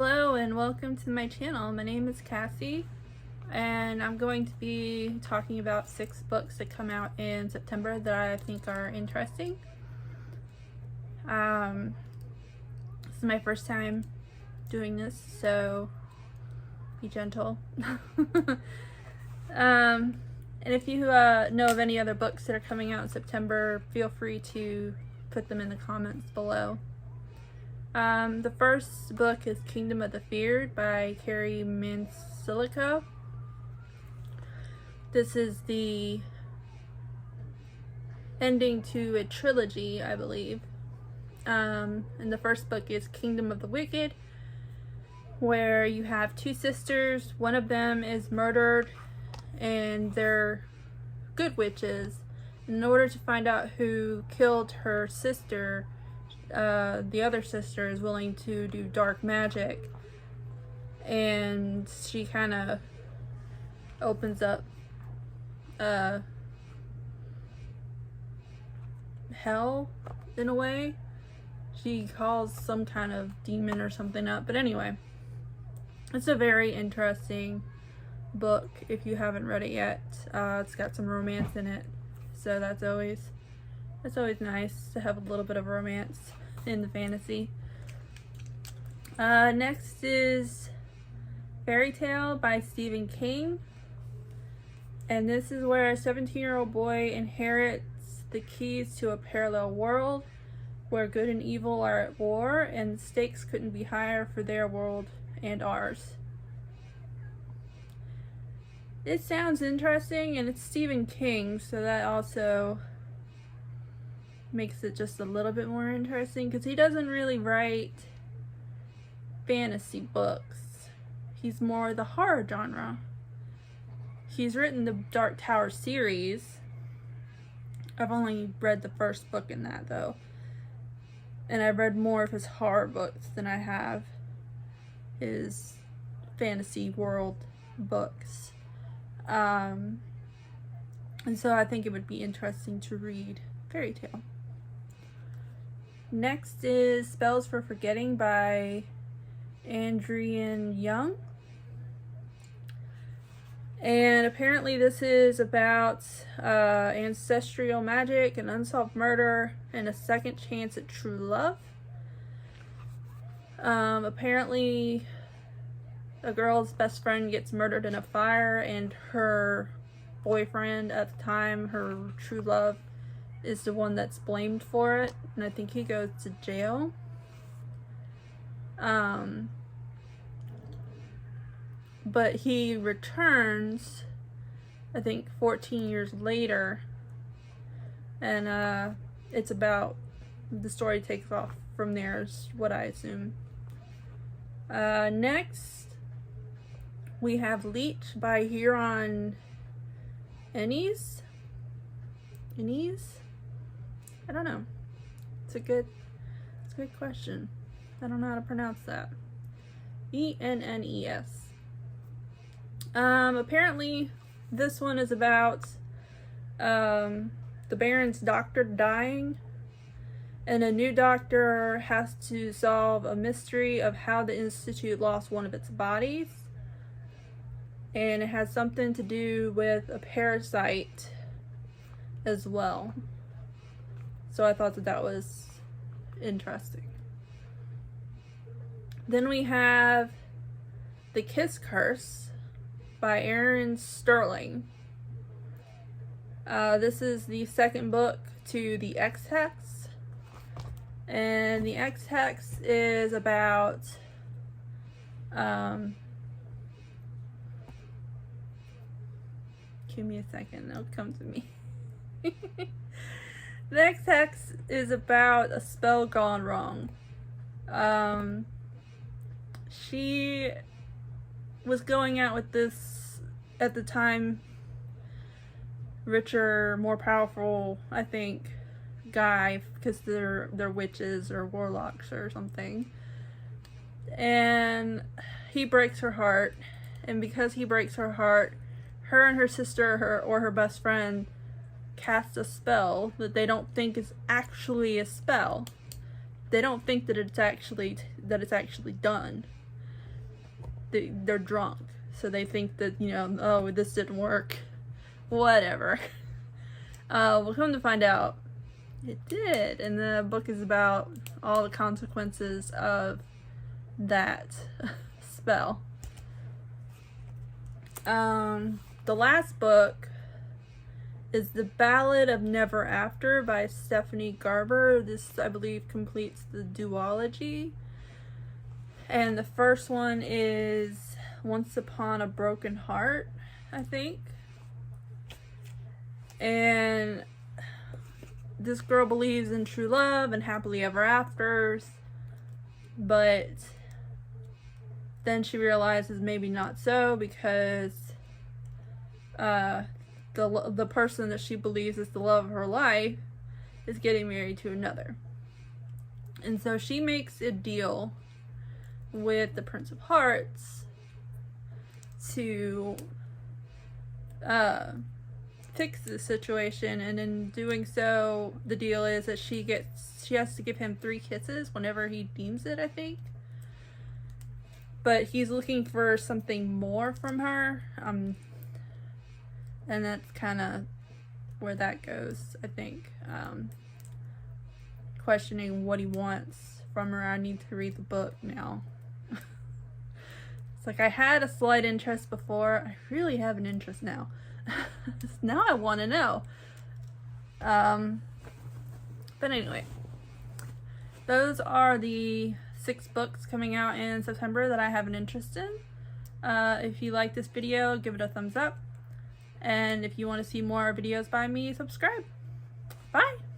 Hello and welcome to my channel. My name is Cassie and I'm going to be talking about 6 books that come out in September that I think are interesting. This is my first time doing this, so be gentle. And if you know of any other books that are coming out in September, feel free to put them in the comments below. The first book is Kingdom of the Feared by Carrie Mansilico. This is the ending to a trilogy, I believe. And the first book is Kingdom of the Wicked, where you have 2 sisters. One of them is murdered and they're good witches. In order to find out who killed her sister, the other sister is willing to do dark magic, and she kind of opens up hell in a way. She calls some kind of demon or something up, but anyway, it's a very interesting book if you haven't read it yet. It's got some romance in it, so that's always nice to have a little bit of romance in the fantasy. Next is Fairy Tale by Stephen King, and this is where a 17-year-old boy inherits the keys to a parallel world where good and evil are at war, and the stakes couldn't be higher for their world and ours. It sounds interesting, and it's Stephen King, so that also makes it just a little bit more interesting, because he doesn't really write fantasy books. He's more the horror genre. He's written the Dark Tower series. I've only read the first book in that, though, and I've read more of his horror books than I have his fantasy world books. And so I think it would be interesting to read Fairy Tale. Next is Spells for Forgetting by Adrienne Young. And apparently this is about ancestral magic, an unsolved murder, and a second chance at true love. Apparently a girl's best friend gets murdered in a fire, and her boyfriend at the time, her true love, is the one that's blamed for it, and I think he goes to jail. But he returns, I think 14 years later, and it's about, the story takes off from there is what I assume. Next we have Leech by Huron Ennis. I don't know. It's a good question. I don't know how to pronounce that. Ennes. Apparently this one is about the Baron's doctor dying, and a new doctor has to solve a mystery of how the Institute lost one of its bodies, and it has something to do with a parasite as well. So I thought that was interesting. Then we have The Kiss Curse by Aaron Sterling. This is the second book to the X-Hex, and the X-Hex is about give me a second, it'll come to me. The X-Hex is about a spell gone wrong. She was going out with this, at the time, richer, more powerful, I think, guy, because they're witches or warlocks or something. And he breaks her heart, and because he breaks her heart, her and her sister, her best friend, cast a spell that they don't think is actually a spell. They don't think that it's actually done. they're drunk, so they think that, you know, oh, this didn't work, whatever. We'll come to find out it did, and the book is about all the consequences of that spell. The last book is The Ballad of Never After by Stephanie Garber. This, I believe, completes the duology. And the first one is Once Upon a Broken Heart, I think. And this girl believes in true love and happily ever afters, but then she realizes maybe not so, because the person that she believes is the love of her life is getting married to another. And so she makes a deal with the Prince of Hearts to fix the situation, and in doing so, the deal is that she has to give him 3 kisses whenever he deems it, I think. But he's looking for something more from her, and that's kind of where that goes, I think. Questioning what he wants from her. I need to read the book now. It's like I had a slight interest before. I really have an interest now. Now I want to know. But anyway, those are the 6 books coming out in September that I have an interest in. If you like this video, give it a thumbs up. And if you want to see more videos by me, subscribe. Bye!